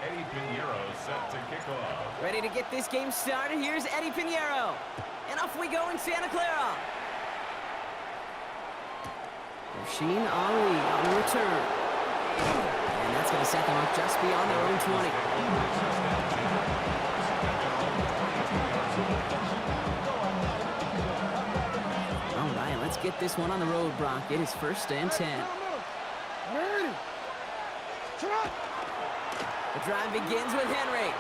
Eddie Pinheiro set to kick off. Ready to get this game started. Here's Eddie Pinheiro. And off we go in Santa Clara. Rasheen Ali on the return. And that's going to set them up just beyond their own 20. All right, let's get this one on the road, Brock. It is 1st and 10. The drive begins with Henry.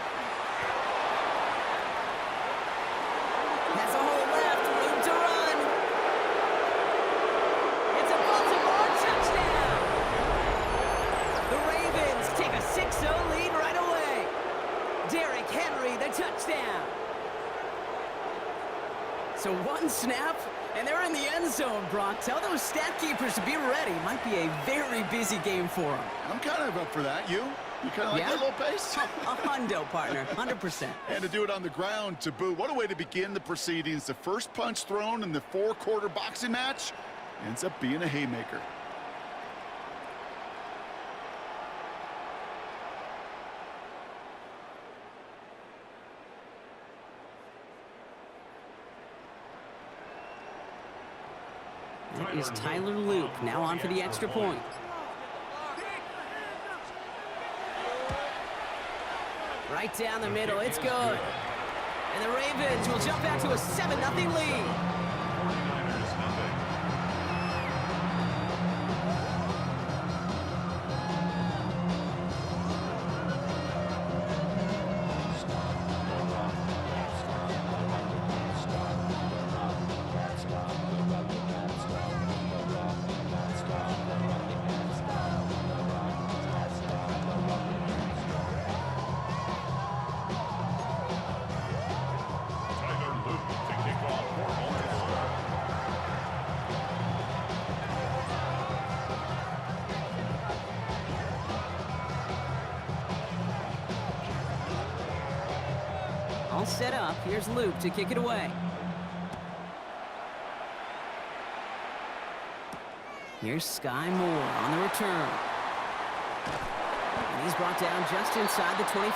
Has a hole left, room to run. It's a Baltimore touchdown. The Ravens take a 6-0 lead right away. Derrick Henry, the touchdown. So one snap, and they're in the end zone, Brock. Tell those stat keepers to be ready. Might be a very busy game for them. I'm kind of up for that. You kind of like that little pace? A hundo, partner, 100%. And to do it on the ground to boot. What a way to begin the proceedings. The first punch thrown in the 4-quarter boxing match ends up being a haymaker. That is Tyler Luke, now on for the extra point. Right down the middle, it's good. And the Ravens will jump out to a 7-0 lead. All set up. Here's Luke to kick it away. Here's Sky Moore on the return. And he's brought down just inside the 25.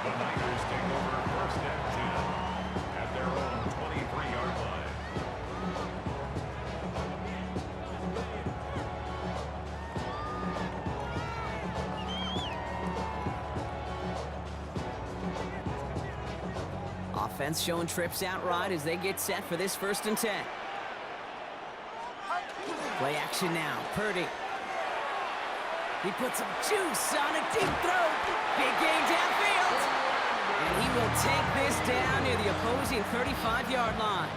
The Niners take over 1st and 10 at their own 23-yard line. Offense showing trips out right as they get set for this 1st and 10. Play action now. Purdy. He puts some juice on a deep throw. Big game downfield. And he will take this down near the opposing 35-yard line.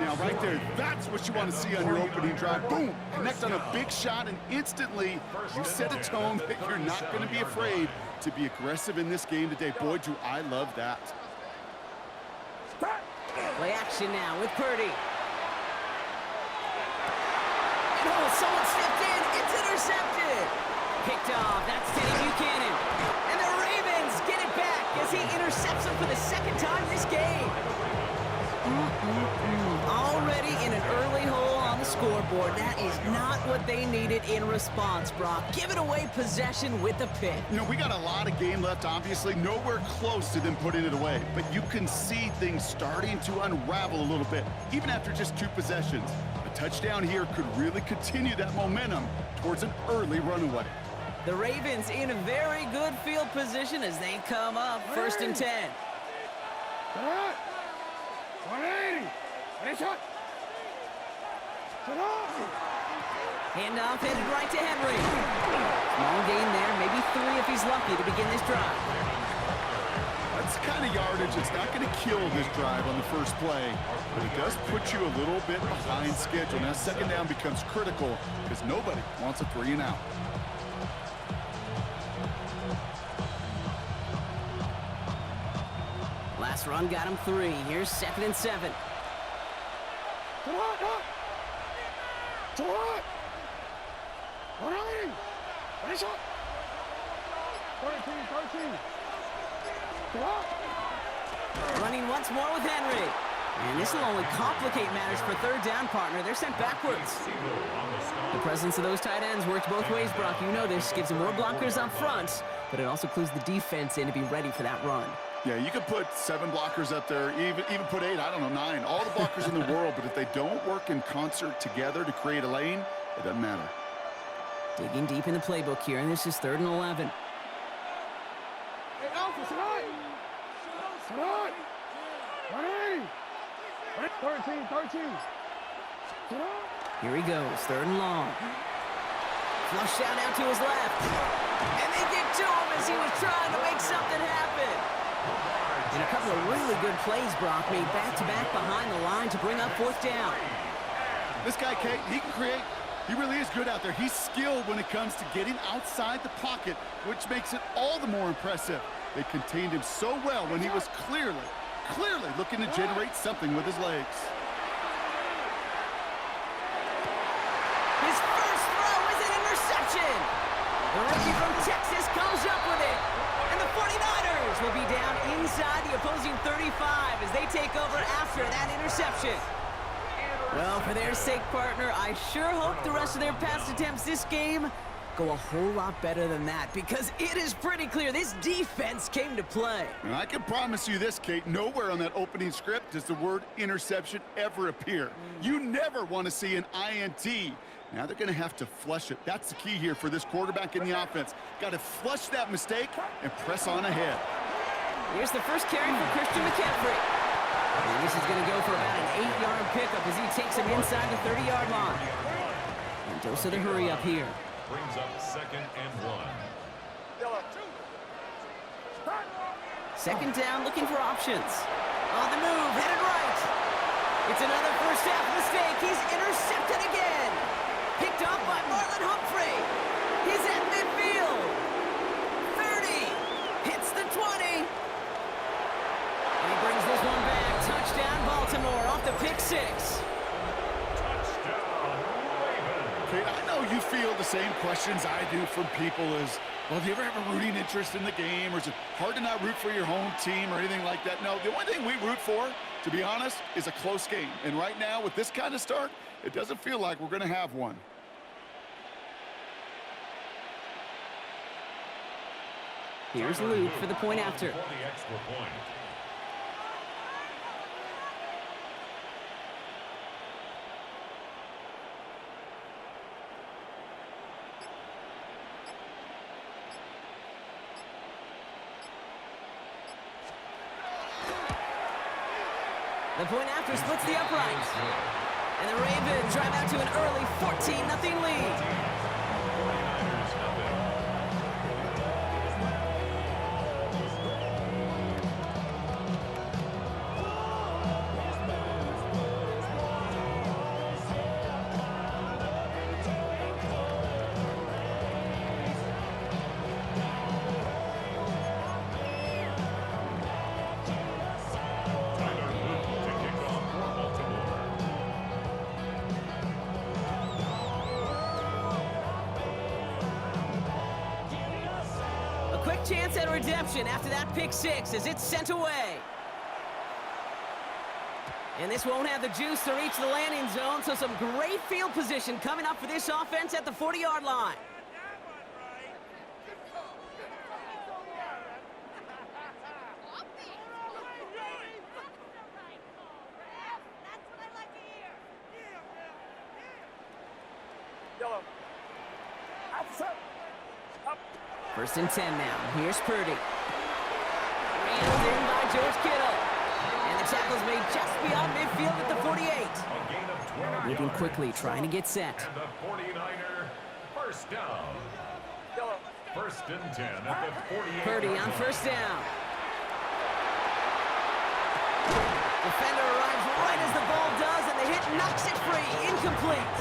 Now, right there, that's what you want to see on your opening drive. Boom! Connect on a big shot, and instantly you set a tone that you're not going to be afraid to be aggressive in this game today. Boy, do I love that. Play action now with Purdy. Oh, someone stepped in. It's intercepted. Picked off. That's Teddy Buchanan. And the Ravens get it back as he intercepts him for the 2nd time this game. Already in an early hole on the scoreboard. That is not what they needed in response, Brock. Giving away possession with a pick. You know, we got a lot of game left, obviously. Nowhere close to them putting it away. But you can see things starting to unravel a little bit, even after just 2 possessions. A touchdown here could really continue that momentum towards an early runaway. The Ravens in a very good field position as they come up 1st and 10. 180. Handoff headed right to Henry. Small gain there, maybe 3 if he's lucky to begin this drive. That's the kind of yardage that's not going to kill this drive on the first play, but it does put you a little bit behind schedule. Now 2nd down becomes critical because nobody wants a 3 and out. Last run got him 3. Here's 2nd and 7. Come on, come on. 180. Finish up. 13. Come on. Running once more with Henry. And this will only complicate matters for third down, partner. They're sent backwards. The presence of those tight ends works both ways, Brock. You know this. Gives them more blockers up front, but it also clues the defense in to be ready for that run. Yeah, you could put 7 blockers up there, even put 8, I don't know, 9. All the blockers in the world, but if they don't work in concert together to create a lane, it doesn't matter. Digging deep in the playbook here, and this is 3rd and 11. Hey, Alpha, sit on! Sit on! 180! 13. Sit on! Here he goes, 3rd and long. Flush down out to his left. And they get to him as he was trying to make something happen. And a couple of really good plays, Brock, made back-to-back behind the line to bring up 4th down. This guy, Kate, he can create. He really is good out there. He's skilled when it comes to getting outside the pocket, which makes it all the more impressive. They contained him so well when he was clearly looking to generate something with his legs. His first throw is an interception. The rookie from Texas comes up with it. And the 49ers will be down inside the opposing 35 as they take over after that interception. Well, for their sake, partner, I sure hope the rest of their pass attempts this game go a whole lot better than that, because it is pretty clear this defense came to play. And I can promise you this, Kate, nowhere on that opening script does the word interception ever appear. You never want to see an INT. Now they're going to have to flush it. That's the key here for this quarterback in the offense. Got to flush that mistake and press on ahead. Here's the first carry for Christian McCaffrey. And this is going to go for about an 8-yard pickup as he takes him inside the 30-yard line. And dose of the hurry up here. Brings up 2nd and 1. 2nd down, looking for options. On the move, headed right. It's another first half mistake. He's intercepted again. Picked up by Marlon Humphrey. He's at midfield. 30. Hits the 20. And he brings this one back. Touchdown, Baltimore, off the pick 6. Touchdown, Ravens. Kate, I know you feel the same questions I do from people as, well, do you ever have a rooting interest in the game, or is it hard to not root for your home team or anything like that? No, the only thing we root for, to be honest, is a close game. And right now, with this kind of start, it doesn't feel like we're going to have one. Here's Luke for the point after. For the extra point. The point after splits the uprights. And the Ravens drive out to an early 14-0 lead. 49ers nothing. Chance at redemption after that pick 6 as it's sent away. And this won't have the juice to reach the landing zone, so some great field position coming up for this offense at the 40-yard line. First and 10 now. Here's Purdy. Reeled in by George Kittle. And the tackle's made just beyond midfield at the 48. A gain of 12 Moving yards. quickly, trying to get set. And the 49er first down. First and 10 at the 48. Purdy on first down. Defender arrives right as the ball does, and the hit knocks it free. Incomplete.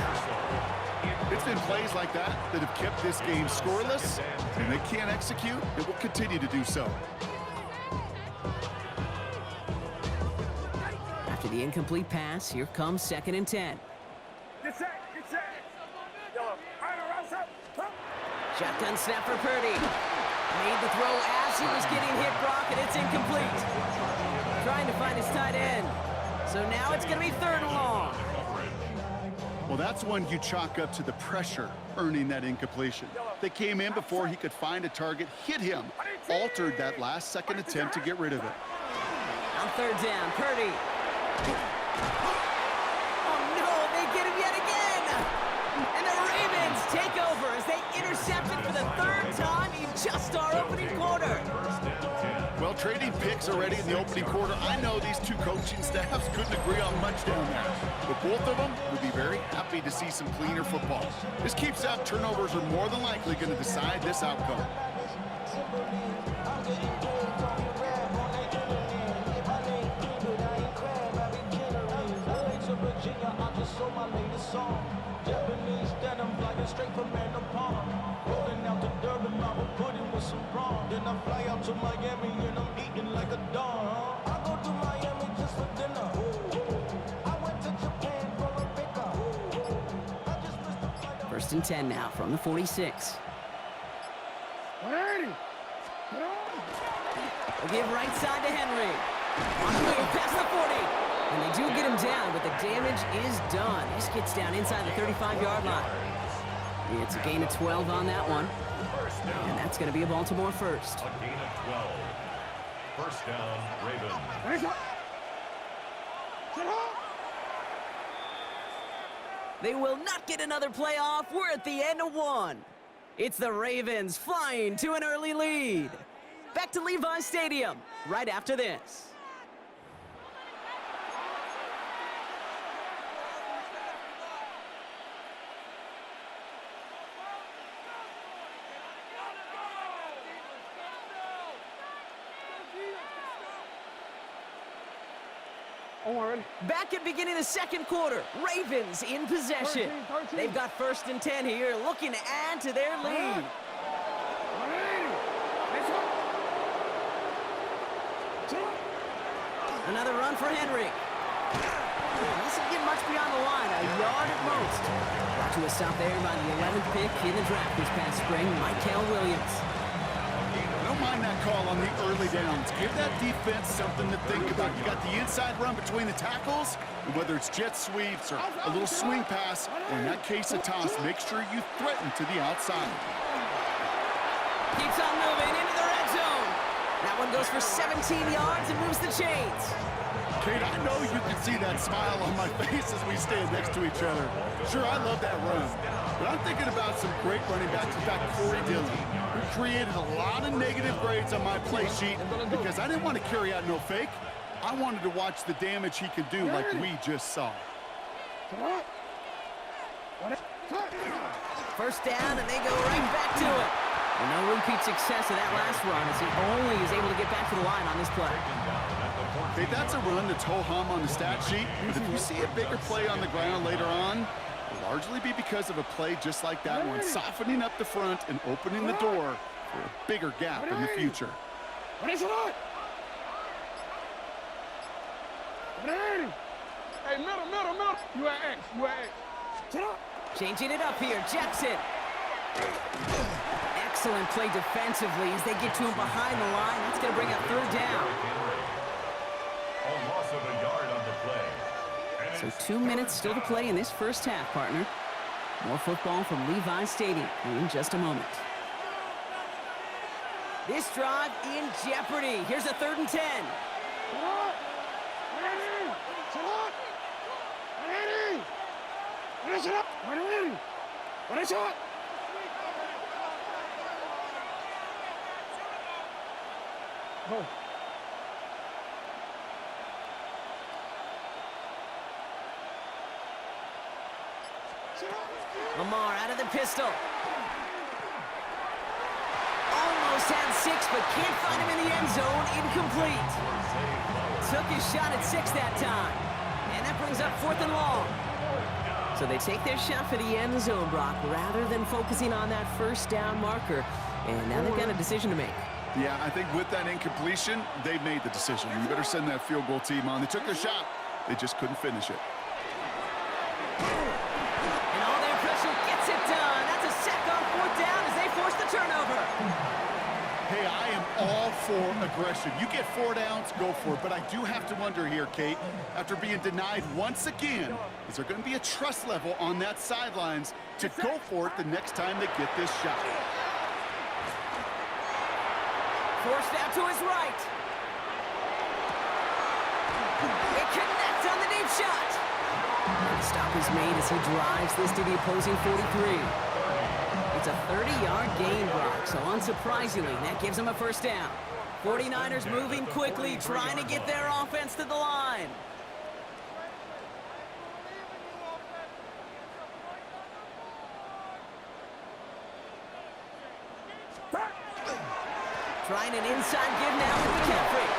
It's been plays like that that have kept this game scoreless, and they can't execute. It will continue to do so. After the incomplete pass, here comes 2nd and 10. Get set! Get set! Shotgun snap for Purdy. Made the throw as he was getting hit, Brock, and it's incomplete. Trying to find his tight end. So now it's going to be 3rd and long. Well, that's one you chalk up to the pressure earning that incompletion. They came in before he could find a target, hit him, altered that last-second attempt to get rid of it. On 3rd down, Purdy. Oh, no, they get him yet again. And the Ravens take over as they intercept it for the 3rd time in just our opening quarter. Well, trading picks already in the opening quarter. I know these two coaching staffs couldn't agree on much down there, but both of them would be very happy to see some cleaner football. This keeps out turnovers are more than likely going to decide this outcome. Japanese denim flying straight from Manapon. Rolling out to Durban, I will put in with some brawn. Then I fly out to Miami and I'm eating like a don. I go to Miami just for dinner. I went to Japan for a pickup. I just missed the flight. 1st and 10 now from the 46. 180. They'll give right side to Henry. On the move past the 40. And they do get him down, but the damage is done. This gets down inside the 35-yard line. It's a gain of 12 on that one. And that's going to be a Baltimore first. A gain of 12. 1st down, Ravens. They will not get another playoff. We're at the end of 1. It's the Ravens flying to an early lead. Back to Levi's Stadium right after this. Back at beginning of the 2nd quarter, Ravens in possession. 13. They've got 1st and 10 here, looking to add to their lead. Another run for Henry. Doesn't get much beyond the line, a yard at most. Brought to a stop there by the 11th pick in the draft this past spring, Michael Williams. I don't mind that call on the early downs. Give that defense something to think about. You got the inside run between the tackles, and whether it's jet sweeps or a little swing pass, or in that case a toss, make sure you threaten to the outside. Keeps on moving into the red zone. That one goes for 17 yards and moves the chains. Kate, I know you can see that smile on my face as we stand next to each other. Sure, I love that run, but I'm thinking about some great running backs. In fact, Corey Dillon, who created a lot of negative grades on my play sheet because I didn't want to carry out no fake. I wanted to watch the damage he could do like we just saw. 1st down, and they go right back to it. And no repeat success of that last run as he only is able to get back to the line on this play. Hey, that's a run that's ho-hum on the stat sheet, but if you see a bigger play on the ground later on, it'll largely be because of a play just like that one, softening up the front and opening the door for a bigger gap in the future. Hey, middle. You at X. Changing it up here, Jackson. Excellent play defensively as they get to him behind the line. That's going to bring up 3rd down. A loss of a yard on the play. So 2 minutes still to play in this 1st half, partner. More football from Levi's Stadium in just a moment. This drive in jeopardy. Here's a 3rd and 10. Go. Lamar out of the pistol. Almost had 6, but can't find him in the end zone. Incomplete. Took his shot at 6 that time. And that brings up 4th and long. So they take their shot for the end zone, Brock, rather than focusing on that 1st down marker. And now they've got a decision to make. Yeah, I think with that incompletion, they've made the decision. You better send that field goal team on. They took their shot. They just couldn't finish it. And all their pressure gets it done. That's a sack on 4th down as they force the turnover. Hey, I am all for aggression. You get 4 downs, go for it. But I do have to wonder here, Kate, after being denied once again, is there going to be a trust level on that sidelines to go for it the next time they get this shot? Forced out to his right. It connects on the deep shot. And the stop is made as he drives this to the opposing 43. It's a 30-yard gain block, so unsurprisingly, that gives him a first down. 49ers moving quickly, trying to get their offense to the line. Trying an inside give now with McCaffrey.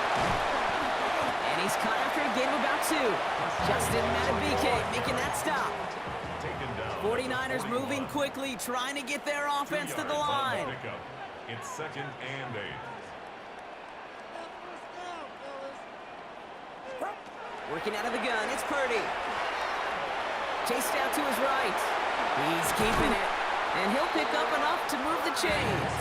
And he's caught after a gain of about 2. Justin Matabike making that stop. 49ers moving quickly, trying to get their offense to the line. It's 2nd and 8. Working out of the gun, it's Purdy. Chased out to his right. He's keeping it. And he'll pick up enough to move the chains.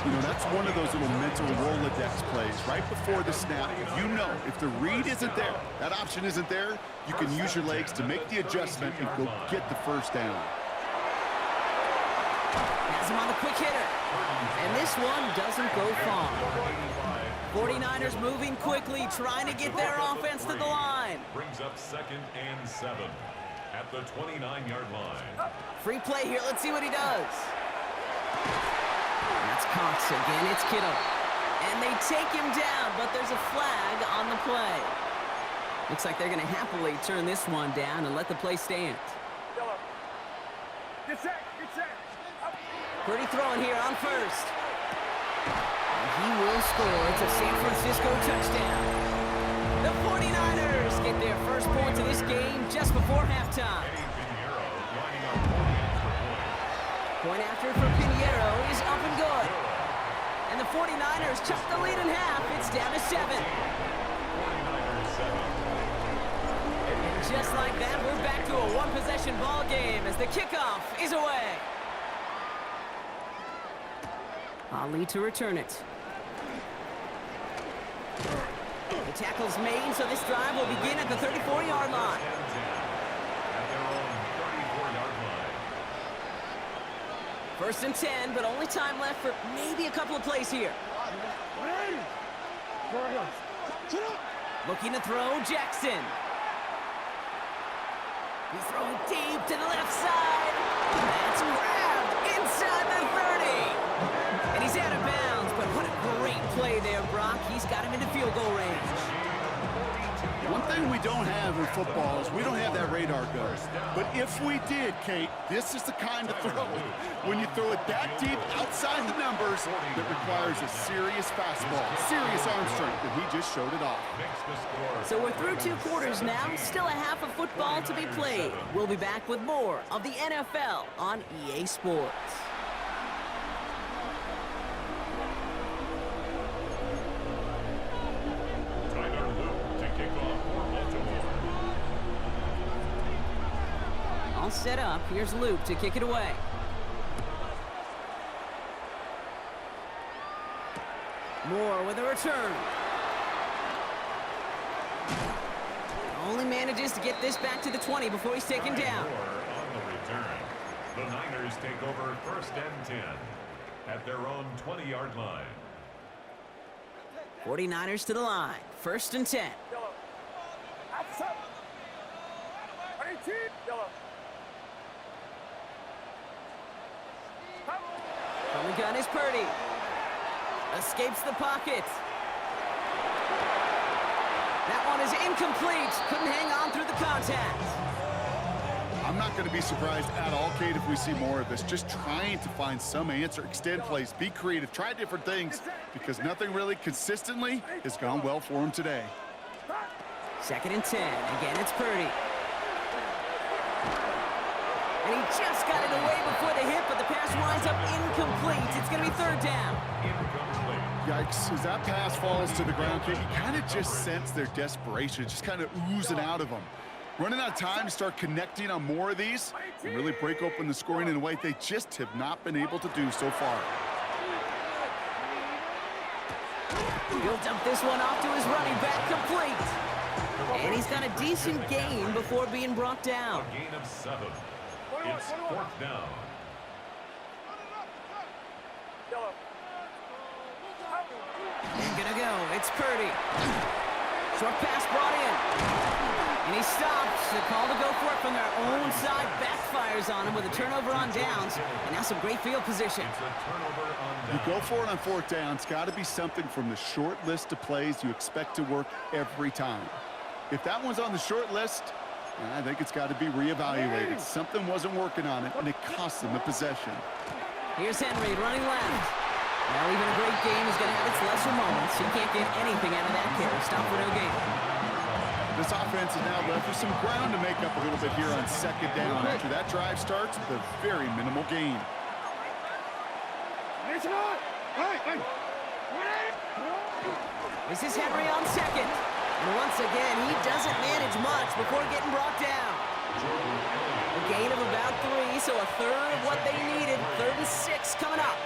You know, that's one of those little mental Rolodex plays. Right before the snap, you know if the read isn't there, that option isn't there, you can use your legs to make the adjustment and go get the first down. Has him on the quick hitter. And this one doesn't go far. 49ers moving quickly, trying to get their offense to the line. Brings up 2nd and 7 at the 29-yard line. Free play here. Let's see what he does. That's Cox again. It's Kittle. And they take him down, but there's a flag on the play. Looks like they're going to happily turn this one down and let the play stand. Get set. Pretty throwing here on first. And he will score. It's a San Francisco touchdown. The 49ers get their first points of this game just before halftime. Point after for Pinheiro is up and good. And the 49ers chuck the lead in half. It's down to 7. And just like that, we're back to a one-possession ball game as the kickoff is away. Ali to return it. The tackle's made, so this drive will begin at the 34-yard line. First and 10, but only time left for maybe a couple of plays here. Looking to throw, Jackson. He's throwing deep to the left side. That's grabbed inside the 30. And he's out of bounds, but what a great play there, Brock. He's got him into field goal range. One thing we don't have in football is we don't have that radar gun. But if we did, Kate, this is the kind of throw. When you throw it that deep outside the numbers, that requires a serious fastball, serious arm strength, and he just showed it off. So we're through 2 quarters now. Still a half of football to be played. We'll be back with more of the NFL on EA Sports. All set up. Here's Luke to kick it away. Moore with a return. Only manages to get this back to the 20 before he's taken down. On the return, the Niners take over 1st and 10 at their own 20-yard line. 49ers to the line. 1st and 10. From the gun is Purdy. Escapes the pocket. That one is incomplete. Couldn't hang on through the contact. I'm not going to be surprised at all, Kate, if we see more of this. Just trying to find some answer, extend plays, be creative, try different things, because nothing really consistently has gone well for him today. 2nd and 10. Again, it's Purdy. And he just got it away before the hit, but the pass winds up incomplete. It's going to be 3rd down. Yikes, as that pass falls to the ground, Kate, you kind of just sense their desperation, just kind of oozing out of them. Running out of time to start connecting on more of these and really break open the scoring in a way they just have not been able to do so far. He'll dump this one off to his running back, complete. And he's got a decent gain before being brought down. A gain of 7. It's 4th down. They're gonna go. It's Purdy. Short pass brought in. And he stops. The call to go for it from their own side backfires on him with a turnover on downs. And now some great field position. It's a turnover on You downs. go for it on 4th down. It's got to be something from the short list of plays you expect to work every time. If that one's on the short list, I think it's got to be reevaluated. Something wasn't working on it, and it cost them a possession. Here's Henry running left. Now even a great game is going to have its lesser moments. He can't get anything out of that carry. Stop for no gain. This offense is now left with some ground to make up a little bit here on 2nd down. After that drive starts with a very minimal gain. This is Henry on 2nd. And once again, he doesn't manage much before getting brought down. A gain of about 3, so a third of what they needed. 3rd and 6 coming up.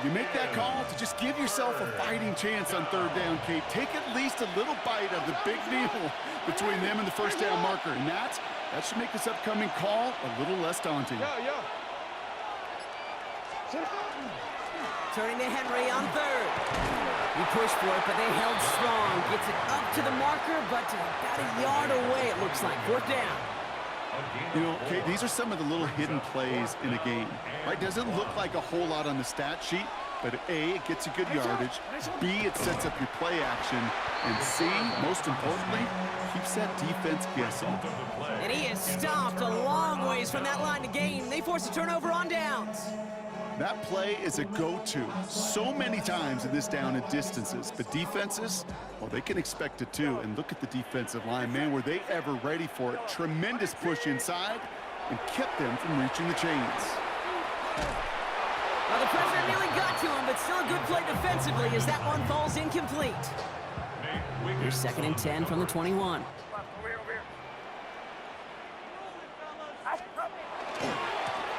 You make that call to just give yourself a fighting chance on 3rd down, Kate. Take at least a little bite of the big meal between them and the 1st down marker. And that should make this upcoming call a little less daunting. Turning to Henry on 3rd. He pushed for it, but they held strong. Gets it up to the marker, but about a yard away, it looks like. 4th down. You know, Kate, these are some of the little hidden plays in a game, right? Doesn't look like a whole lot on the stat sheet, but A, it gets you good yardage, B, it sets up your play action, and C, most importantly, keeps that defense guessing. And he is stopped a long ways from that line to gain. They force a turnover on downs. That play is a go-to so many times in this down and distances, but defenses, well, they can expect it too. And look at the defensive line, man, were they ever ready for it? Tremendous push inside and kept them from reaching the chains. Well, the pressure nearly got to him, but still a good play defensively as that one falls incomplete. Here's 2nd and 10 from the 21.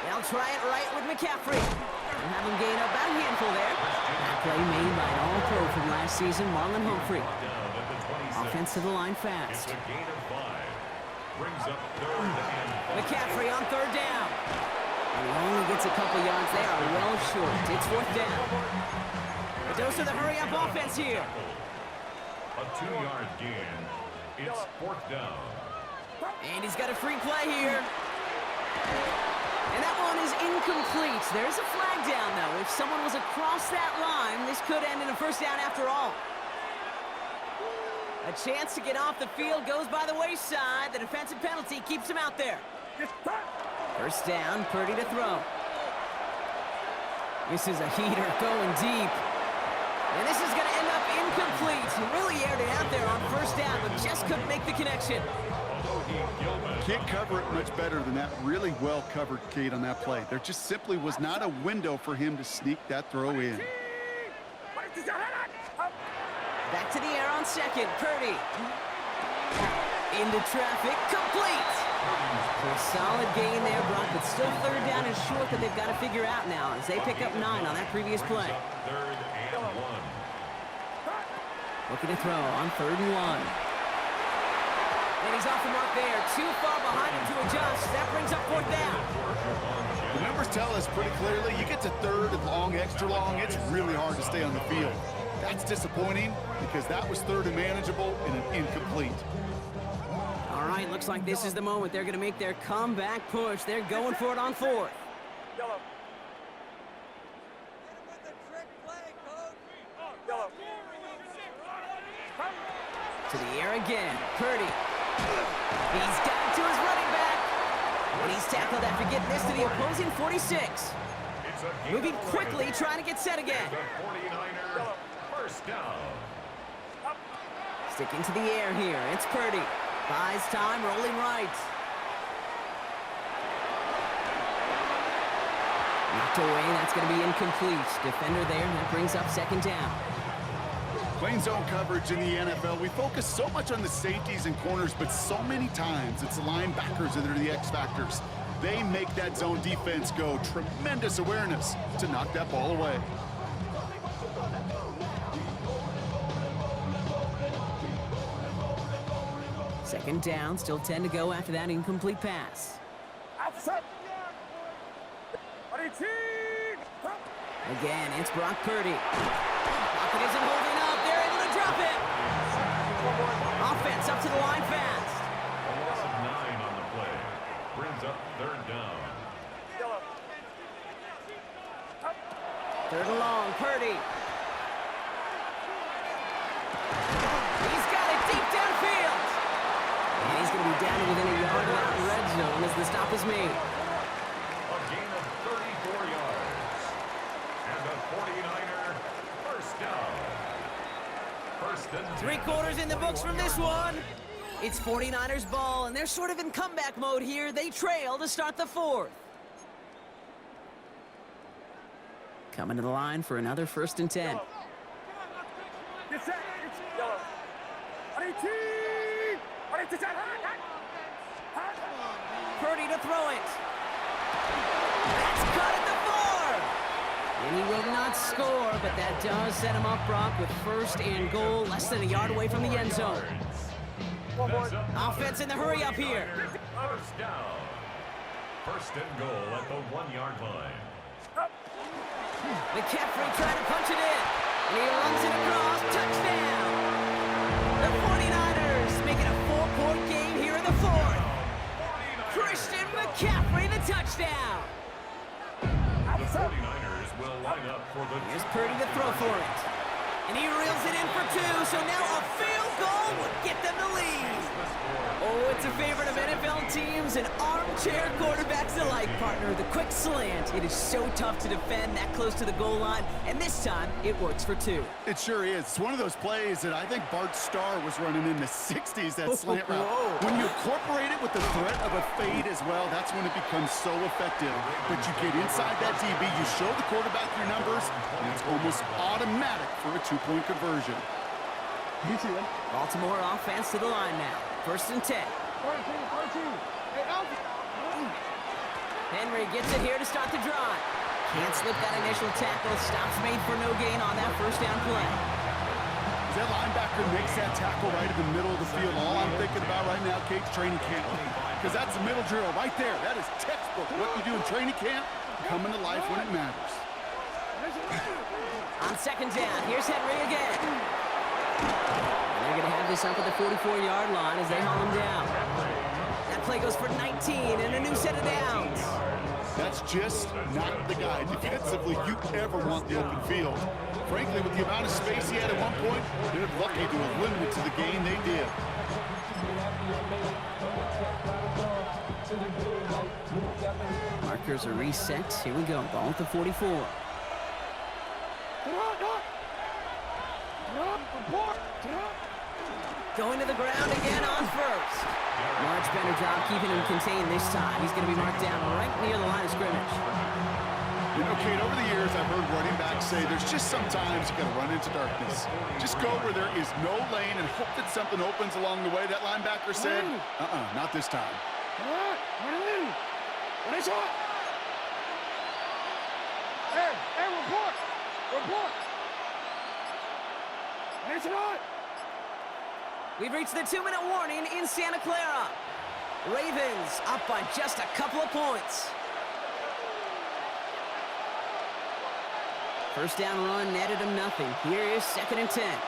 They'll try it right with McCaffrey. They'll have him gain about a handful there. Play made by an All-Pro from last season, Marlon Humphrey. Offense to the line fast. It's a gain of 5. Brings up 3rd and 5. McCaffrey on 3rd down. And he only gets a couple yards. They are well short. It's 4th down. A dose of the hurry-up offense here. A 2-yard gain. It's 4th down. And he's got a free play here. And that one is incomplete. There's a flag down, though. If someone was across that line, this could end in a 1st down after all. A chance to get off the field goes by the wayside. The defensive penalty keeps him out there. 1st down, Purdy to throw. This is a heater going deep. And this is going to end up incomplete. He really aired it out there on 1st down, but just couldn't make the connection. Can't cover it much better than that. Really well covered, Kate, on that play. There just simply was not a window for him to sneak that throw in. Back to the air on 2nd, Purdy. Into traffic, complete. So a solid gain there, Brock, but still 3rd down and short that they've got to figure out now as they pick up 9 on that previous play. 3rd and 1. Looking to throw on 3rd and 1. And he's off the mark there. Too far behind him to adjust. That brings up 4th down. The numbers tell us pretty clearly, you get to 3rd and long, extra long, it's really hard to stay on the field. That's disappointing because that was 3rd and manageable and an incomplete. All right, looks like this is the moment. They're going to make their comeback push. They're going for it on 4th. To the air again. Purdy. He's got it to his running back. And he's tackled after getting this to the opposing 46. Moving quickly, trying to get set again. The 49ers, 1st down. Sticking to the air here. It's Purdy. Buys time, rolling right. Knocked away, that's going to be incomplete. Defender there, that brings up 2nd down. Playing zone coverage in the NFL, we focus so much on the safeties and corners, but so many times it's the linebackers that are the X factors. They make that zone defense go. Tremendous awareness to knock that ball away. Second down, still 10 to go after that incomplete pass. Again, it's Brock Purdy. Pocket isn't holding up. They're able to drop it. Offense up to the line fast. A loss of 9 on the play. Brings up third down. Third and long, Purdy. He's got it deep downfield. And he's going to be down to within a yard of that red zone as the stop is made. A gain of 34 yards. And a 49er first down. First and 10. 3 quarters in the books from this one. It's 49ers ball, and they're sort of in comeback mode here. They trail to start the fourth. Coming to the line for another first and 10. Purdy to throw it. That's caught at the 4. And he will not score, but that does set him up, Brock, with first and goal, less than a yard away from the end zone. Offense in the hurry up here. First down. First and goal at the 1-yard line. McCaffrey trying to punch it in. And he runs it across. Touchdown! The 49ers making a 4-point game here in the fourth. Christian McCaffrey, the touchdown. The 49ers will line up for the... Here's Purdy to throw for it. And he reels it in for 2, so now a field goal would get them the lead. Oh, it's a favorite of NFL teams and armchair quarterbacks alike, partner. The quick slant. It is so tough to defend that close to the goal line, and this time it works for 2. It sure is. It's one of those plays that I think Bart Starr was running in the 60s, that slant route. When you incorporate it with the threat of a fade as well, that's when it becomes so effective. But you get inside that DB, you show the quarterback your numbers, and it's almost automatic for a 2-point conversion. Baltimore offense to the line now. First and 10. Henry gets it here to start the drive. Can't slip that initial tackle. Stops made for no gain on that first down play. That linebacker makes that tackle right in the middle of the field. All I'm thinking about right now, Kate's training camp. Because that's the middle drill right there. That is textbook. What you do in training camp, coming to life when it matters. On second down, here's Henry again. And they're going to have this up at the 44-yard line as they haul him down. That play goes for 19 and a new set of downs. That's just not the guy defensively you ever want the open field. Frankly, with the amount of space he had at one point, they're lucky to have limited to the gain they did. Markers are reset. Here we go. Ball at the 44. Going to the ground again on first. Much better job keeping him contained this time. He's going to be marked down right near the line of scrimmage. You know, Kate, over the years, I've heard running backs say there's just sometimes you got to run into darkness. Just go where there is no lane and hope that something opens along the way. That linebacker said, not this time. Hey, report! It's not! We've reached the 2-minute warning in Santa Clara. Ravens up by just a couple of points. First down run netted him nothing. Here is second and 10.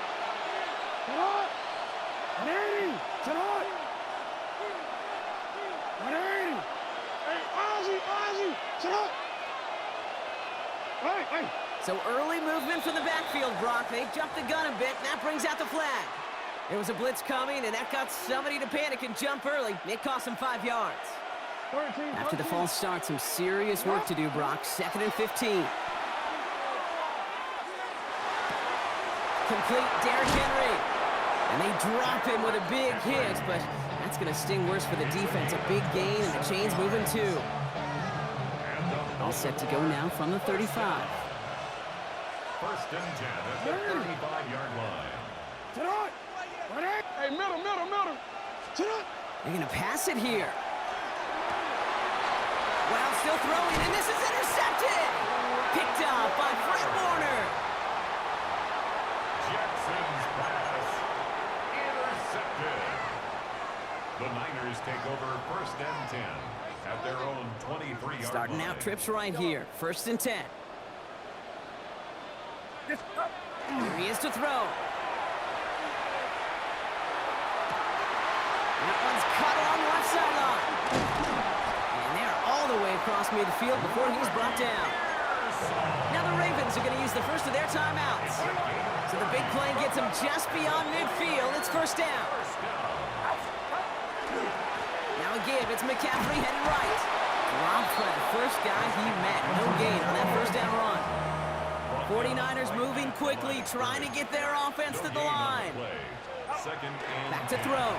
So early movement from the backfield, Brock. They jumped the gun a bit, and that brings out the flag. There was a blitz coming, and that got somebody to panic and jump early. It cost them 5 yards. After the false start, some serious work to do, Brock. Second and 15. Complete Derrick Henry. And they drop him with a big hit, but that's going to sting worse for the defense. A big gain, and the chain's moving too. All set to go now from the 35. First and 10 at the 35-yard line. Hey, middle. They're going to pass it here. Well, still throwing, and this is intercepted. Picked up by Fred Warner. Jackson's pass intercepted. Niners take over first and 10 at their own 23-yard line. Starting out trips right here. First and 10. Here he is to throw. That one's cut on the left sideline. And they're all the way across midfield before he's brought down. Now the Ravens are going to use the first of their timeouts. So the big play gets them just beyond midfield. It's first down. Now a give. It's McCaffrey headed right. Robbed for the first guy he met. No gain on that first down run. 49ers moving quickly, trying to get their offense to the line. Back to throw.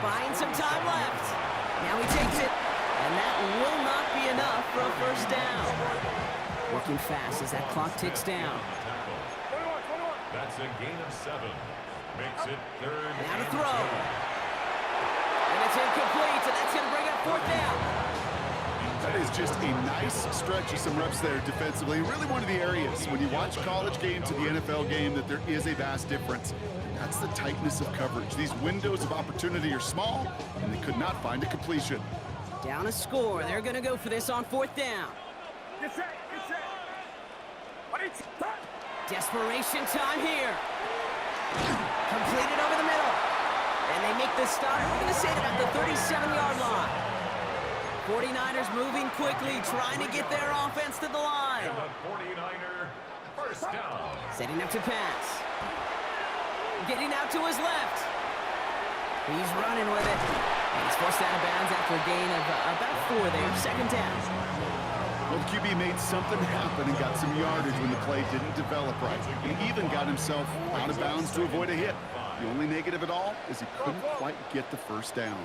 Buying some time left. Now he takes it. And that will not be enough for a first down. Working fast as that clock ticks down. That's a gain of 7. Makes it third. Now to throw. And it's incomplete, and that's going to bring up fourth down. That is just a nice stretch of some reps there defensively. Really one of the areas when you watch college game to the NFL game that there is a vast difference. That's the tightness of coverage. These windows of opportunity are small, and they could not find a completion. Down a score. They're going to go for this on fourth down. Desperation time here. Completed over the middle. And they make the stop. We're going to say it at the 37-yard line. 49ers moving quickly, trying to get their offense to the line. And the 49er first down. Setting up to pass. Getting out to his left. He's running with it. And he's forced out of bounds after a gain of about 4 there. Second down. Well, the QB made something happen and got some yardage when the play didn't develop right. He even got himself out of bounds to avoid a hit. The only negative at all is he couldn't quite get the first down.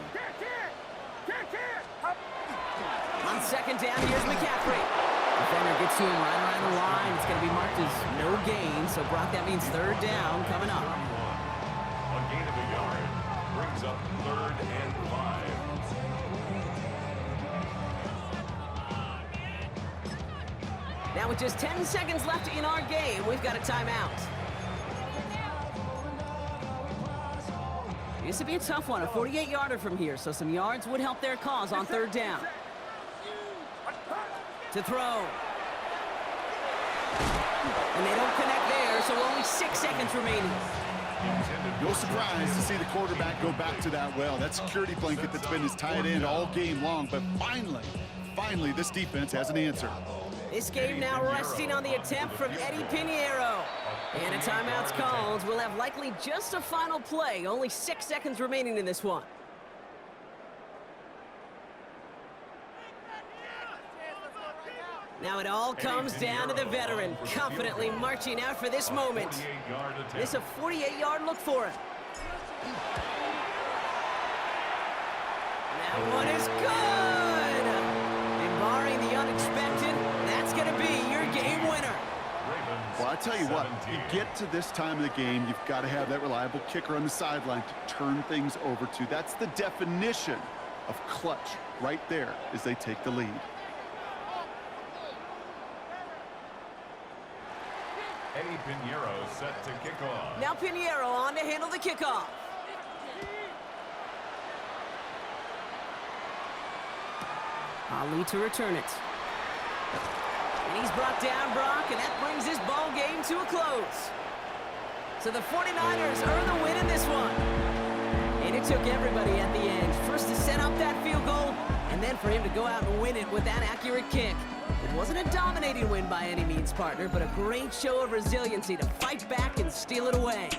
On second down, here's McCaffrey. Defender gets to him right around the line. It's going to be marked as no gain, so Brock, that means third down coming up. A gain of a yard brings up third and 5. Now with just 10 seconds left in our game, we've got a timeout. This would be a tough one, a 48-yarder from here, so some yards would help their cause on third down. To throw. And they don't connect there, so only 6 seconds remaining. No surprise to see the quarterback go back to that well. That security blanket that's been his tight end all game long, but finally, this defense has an answer. This game now resting on the attempt from Eddie Pinheiro. And a timeout's called. We'll have likely just a final play. Only 6 seconds remaining in this one. Now it all comes down to the veteran, confidently marching out for this moment. This a 48-yard look for him. That one is good! And barring the unexpected, that's going to be your game winner. Well, I tell you what, you get to this time of the game, you've got to have that reliable kicker on the sideline to turn things over to. That's the definition of clutch right there as they take the lead. Eddie Pinheiro set to kick off. Now Pinheiro on to handle the kickoff. Ali to return it. And he's brought down, Brock, and that brings this ball game to a close. So the 49ers earn the win in this one. And it took everybody at the end. First to set up that field goal, and then for him to go out and win it with that accurate kick. It wasn't a dominating win by any means, partner, but a great show of resiliency to fight back and steal it away.